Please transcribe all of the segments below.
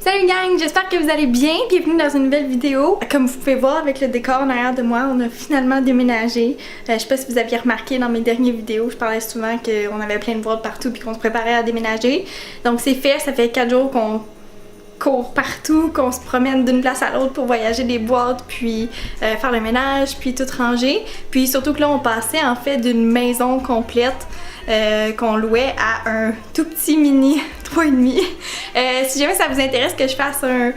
Salut gang, j'espère que vous allez bien, bienvenue dans une nouvelle vidéo. Comme vous pouvez voir avec le décor en arrière de moi, on a finalement déménagé. Je sais pas si vous aviez remarqué dans mes dernières vidéos, je parlais souvent qu'on avait plein de boîtes partout puis qu'on se préparait à déménager. Donc c'est fait, ça fait 4 jours qu'on court partout, qu'on se promène d'une place à l'autre pour voyager des boîtes, puis faire le ménage, puis tout ranger. Puis surtout que là on passait en fait d'une maison complète qu'on louait à un tout petit mini 3,5. Si jamais ça vous intéresse que je fasse un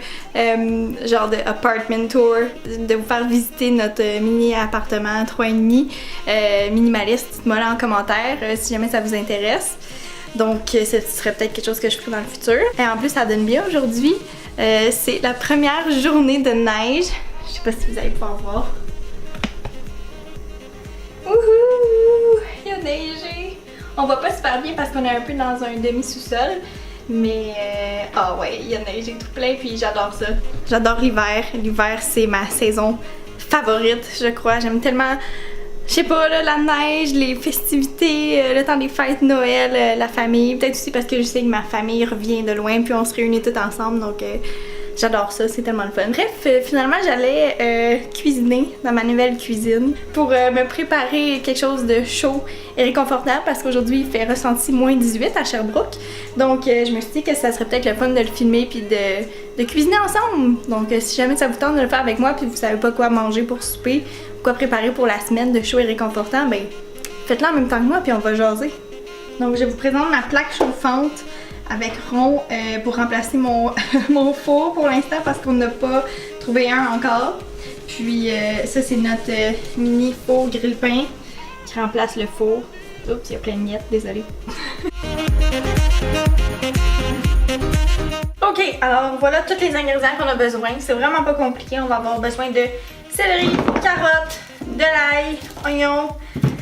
genre de apartment tour, de vous faire visiter notre mini appartement 3,5 minimaliste, dites-moi là en commentaire si jamais ça vous intéresse. Donc ce serait peut-être quelque chose que je ferai dans le futur. Et en plus ça donne bien aujourd'hui. C'est la première journée de neige. Je sais pas si vous allez pouvoir voir. Wouhou! Il a neigé! On voit pas super bien parce qu'on est un peu dans un demi-sous-sol. Mais ah ouais, il a neigé tout plein puis j'adore ça. J'adore l'hiver. L'hiver c'est ma saison favorite, je crois. J'aime tellement, je sais pas, là, la neige, les festivités, le temps des fêtes, Noël, la famille. Peut-être aussi parce que je sais que ma famille revient de loin puis on se réunit tous ensemble. Donc j'adore ça, c'est tellement le fun. Bref, finalement j'allais cuisiner dans ma nouvelle cuisine pour me préparer quelque chose de chaud et réconfortable parce qu'aujourd'hui il fait ressenti moins 18 à Sherbrooke. Donc je me suis dit que ça serait peut-être le fun de le filmer puis de cuisiner ensemble. Donc si jamais ça vous tente de le faire avec moi puis vous savez pas quoi manger pour souper, quoi préparer pour la semaine de chaud et réconfortant, ben faites-le en même temps que moi puis on va jaser. Donc je vous présente ma plaque chauffante avec rond pour remplacer mon, mon four pour l'instant parce qu'on n'a pas trouvé un encore. Puis ça c'est notre mini four grille-pain qui remplace le four. Oups, il y a plein de miettes, désolée. Ok, alors voilà tous les ingrédients qu'on a besoin. C'est vraiment pas compliqué. On va avoir besoin de céleri, carottes, de l'ail, oignons,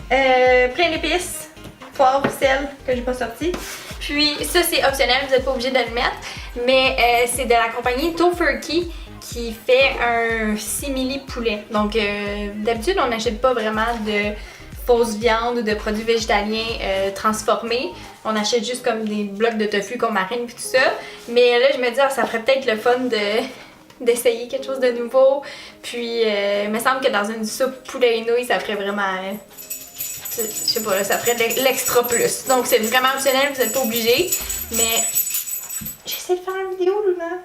plein d'épices, poivre, sel que j'ai pas sorti. Puis ça c'est optionnel, vous n'êtes pas obligé de le mettre, mais c'est de la compagnie Tofurky qui fait un simili poulet. Donc d'habitude on n'achète pas vraiment de fausse viande ou de produits végétaliens transformés. On achète juste comme des blocs de tofu qu'on marine puis tout ça. Mais là je me dis ça ferait peut-être le fun d'essayer quelque chose de nouveau. Puis il me semble que dans une soupe poulet et nouilles ça ferait vraiment... je sais pas, là, ça ferait de l'extra plus. Donc c'est vraiment optionnel, vous n'êtes pas obligé. Mais j'essaie de faire une vidéo, Luna.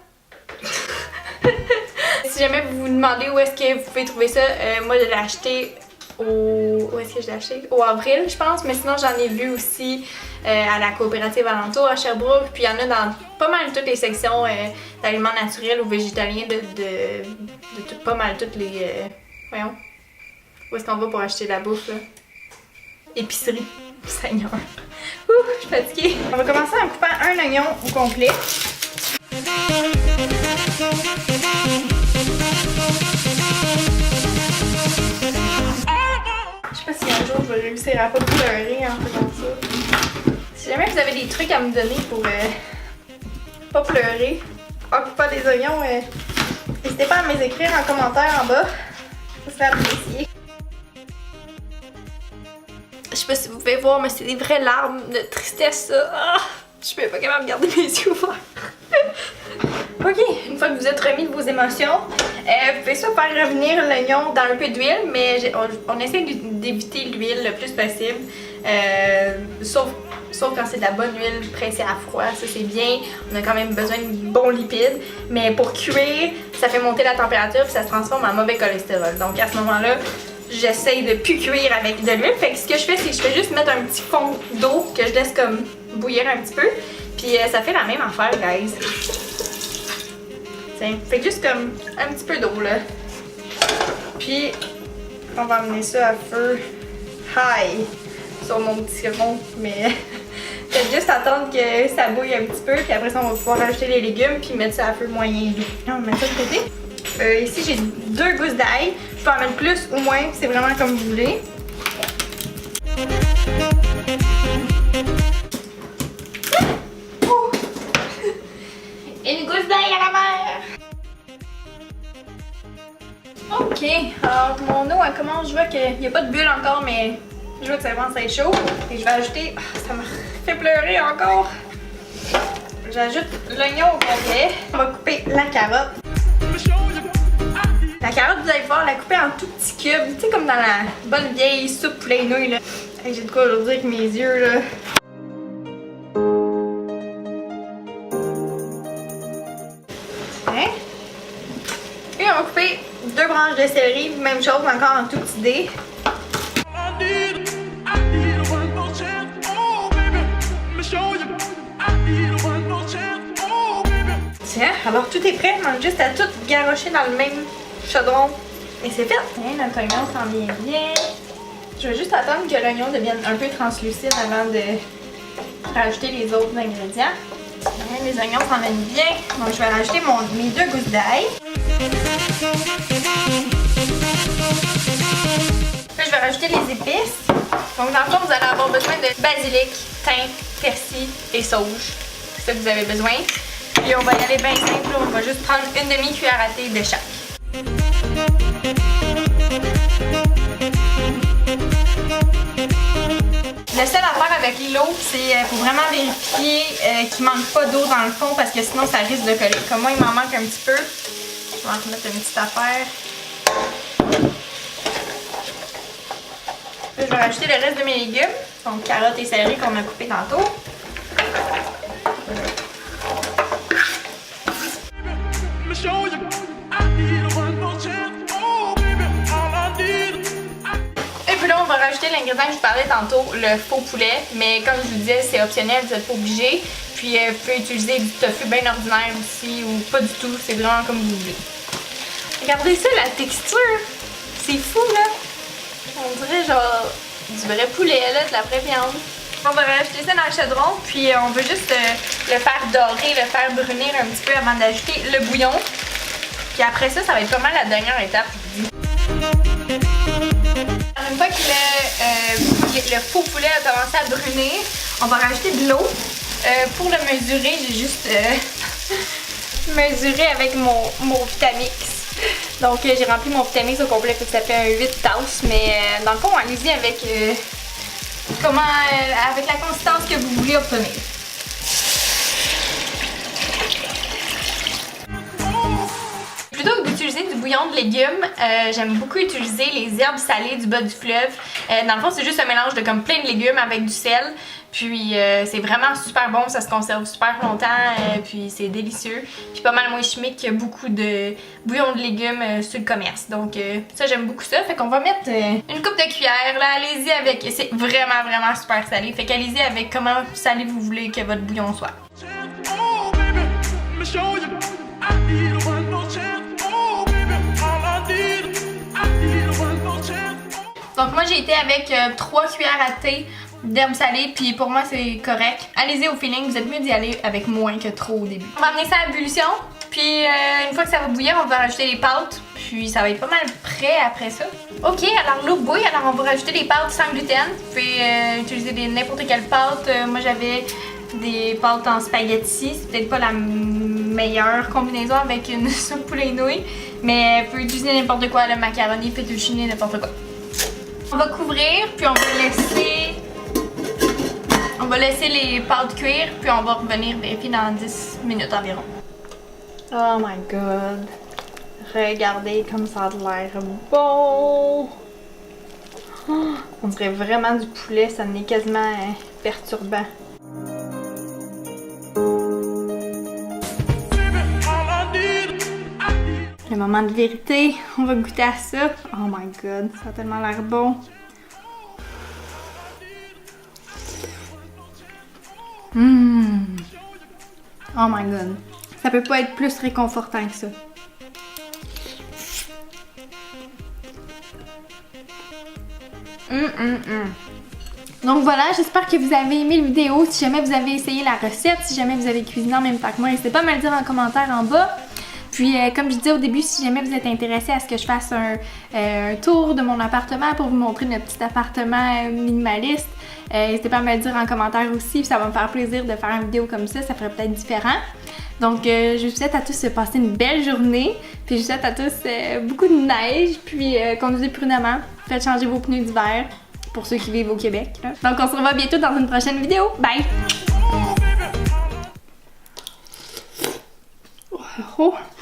Si jamais vous vous demandez où est-ce que vous pouvez trouver ça, moi je l'ai acheté où est-ce que je l'ai acheté? Au avril, je pense. Mais sinon j'en ai vu aussi à la coopérative alentour à Sherbrooke. Puis il y en a dans pas mal toutes les sections d'aliments naturels ou végétaliens de pas mal toutes les... voyons. Où est-ce qu'on va pour acheter de la bouffe là? Épicerie. Seigneur. Ouh, je suis fatiguée. On va commencer en coupant un oignon au complet. Je sais pas si un jour je vais réussir à pas pleurer en faisant ça. Si jamais vous avez des trucs à me donner pour pas pleurer en coupant des oignons, n'hésitez pas à me les écrire en commentaire en bas. Ça serait apprécié. Je sais pas si vous pouvez voir, mais c'est des vraies larmes de tristesse, ça. Ah, je suis même pas capable de garder mes yeux ouverts. Ok, une fois que vous êtes remis de vos émotions, vous pouvez soit faire revenir l'oignon dans un peu d'huile, mais on essaie d'éviter l'huile le plus possible. Sauf quand c'est de la bonne huile pressée à froid, ça c'est bien. On a quand même besoin de bons lipides. Mais pour cuire, ça fait monter la température puis ça se transforme en mauvais cholestérol. Donc à ce moment-là, j'essaye de plus cuire avec de l'huile. Fait que ce que je fais, c'est que je fais juste mettre un petit fond d'eau que je laisse comme bouillir un petit peu. Puis ça fait la même affaire, guys. Tiens, fait juste comme un petit peu d'eau là. Puis on va amener ça à feu high sur mon petit rond. Mais faites juste attendre que ça bouille un petit peu. Puis après ça, on va pouvoir rajouter les légumes puis mettre ça à feu moyen doux. On va mettre ça de côté. Ici, j'ai 2 gousses d'ail. Je peux en mettre plus ou moins, c'est vraiment comme vous voulez. Une gousse d'ail à la mer! Ok, alors mon eau elle commence, je vois qu'il n'y a pas de bulle encore, mais je vois que ça commence à être chaud. Et je vais ajouter, ça me fait pleurer encore. J'ajoute l'oignon au complet. On va couper la carotte. La carotte, vous allez pouvoir la couper en tout petits cubes, tu sais, comme dans la bonne vieille soupe poulet nouilles là. Hey, j'ai de quoi aujourd'hui avec mes yeux là. Hein? Et on va couper 2 branches de céleri, même chose, encore en tout petits dés. Tiens, alors tout est prêt, on manque juste à tout garrocher dans le même chaudron. Et c'est fait! Tiens, notre oignon s'en vient bien. Je vais juste attendre que l'oignon devienne un peu translucide avant de rajouter les autres ingrédients. Tiens, les oignons s'en viennent bien. Donc je vais rajouter mes 2 gousses d'ail. Puis je vais rajouter les épices. Donc dans le fond, vous allez avoir besoin de basilic, thym, persil et sauge. C'est ça que vous avez besoin. Puis on va y aller bien simple, on va juste prendre une demi-cuillère à thé de chaque. Le seul affaire avec l'eau, c'est pour vraiment vérifier qu'il ne manque pas d'eau dans le fond parce que sinon ça risque de coller. Comme moi, il m'en manque un petit peu. Je vais en remettre une petite affaire. Puis, je vais rajouter le reste de mes légumes, donc carottes et céleri qu'on a coupé tantôt. On va rajouter l'ingrédient que je parlais tantôt, le faux poulet, mais comme je vous disais, c'est optionnel, vous n'êtes pas obligé. Puis vous pouvez utiliser du tofu bien ordinaire aussi ou pas du tout, c'est vraiment comme vous voulez. Regardez ça, la texture, c'est fou là. On dirait genre du vrai poulet, là, de la vraie viande. On va rajouter ça dans le chaudron, puis on veut juste le faire dorer, le faire brunir un petit peu avant d'ajouter le bouillon. Puis après ça, ça va être pas mal la dernière étape, je vous dis. Une fois que le faux poulet a commencé à brunir, on va rajouter de l'eau. Pour le mesurer, j'ai juste mesuré avec mon Vitamix. Donc j'ai rempli mon Vitamix au complet, ça fait un 8 tasses. Mais dans le fond, allez-y avec, avec la consistance que vous voulez obtenir. Plutôt que d'utiliser du bouillon de légumes, j'aime beaucoup utiliser les herbes salées du bas du fleuve. Dans le fond, c'est juste un mélange de comme plein de légumes avec du sel. Puis c'est vraiment super bon, ça se conserve super longtemps, puis c'est délicieux. Puis pas mal moins chimique que beaucoup de bouillon de légumes sur le commerce. Donc ça, j'aime beaucoup ça. Fait qu'on va mettre une coupe de cuillère, là, allez-y avec... C'est vraiment, vraiment super salé. Fait qu'allez-y avec comment salé vous voulez que votre bouillon soit. Donc moi j'ai été avec 3 cuillères à thé d'herbes salées, puis pour moi c'est correct. Allez-y au feeling, vous êtes mieux d'y aller avec moins que trop au début. On va amener ça à ébullition, puis une fois que ça va bouillir, on va rajouter les pâtes, puis ça va être pas mal prêt après ça. Ok, alors l'eau bouille, alors on va rajouter les pâtes sans gluten. Vous pouvez utiliser n'importe quelle pâte. Moi j'avais des pâtes en spaghetti, c'est peut-être pas la meilleure combinaison avec une soupe poulet nouilles, mais vous pouvez utiliser n'importe quoi, le macaroni, fettuccine, n'importe quoi. On va couvrir, puis on va laisser les pâtes cuire, puis on va revenir vérifier dans 10 minutes environ. Oh my god! Regardez comme ça a l'air bon! Oh, on dirait vraiment du poulet, ça en est quasiment perturbant. Le moment de vérité, on va goûter à ça. Oh my god, ça a tellement l'air bon. Oh my god. Ça peut pas être plus réconfortant que ça. Donc voilà, j'espère que vous avez aimé la vidéo. Si jamais vous avez essayé la recette, si jamais vous avez cuisiné en même temps que moi, n'hésitez pas à me le dire en commentaire en bas. Puis comme je disais au début, si jamais vous êtes intéressé à ce que je fasse un tour de mon appartement pour vous montrer notre petit appartement minimaliste, n'hésitez pas à me le dire en commentaire aussi, puis ça va me faire plaisir de faire une vidéo comme ça ferait peut-être différent. Donc je vous souhaite à tous de passer une belle journée, puis je vous souhaite à tous beaucoup de neige, puis conduisez prudemment, faites changer vos pneus d'hiver pour ceux qui vivent au Québec, là. Donc on se revoit bientôt dans une prochaine vidéo. Bye! trop.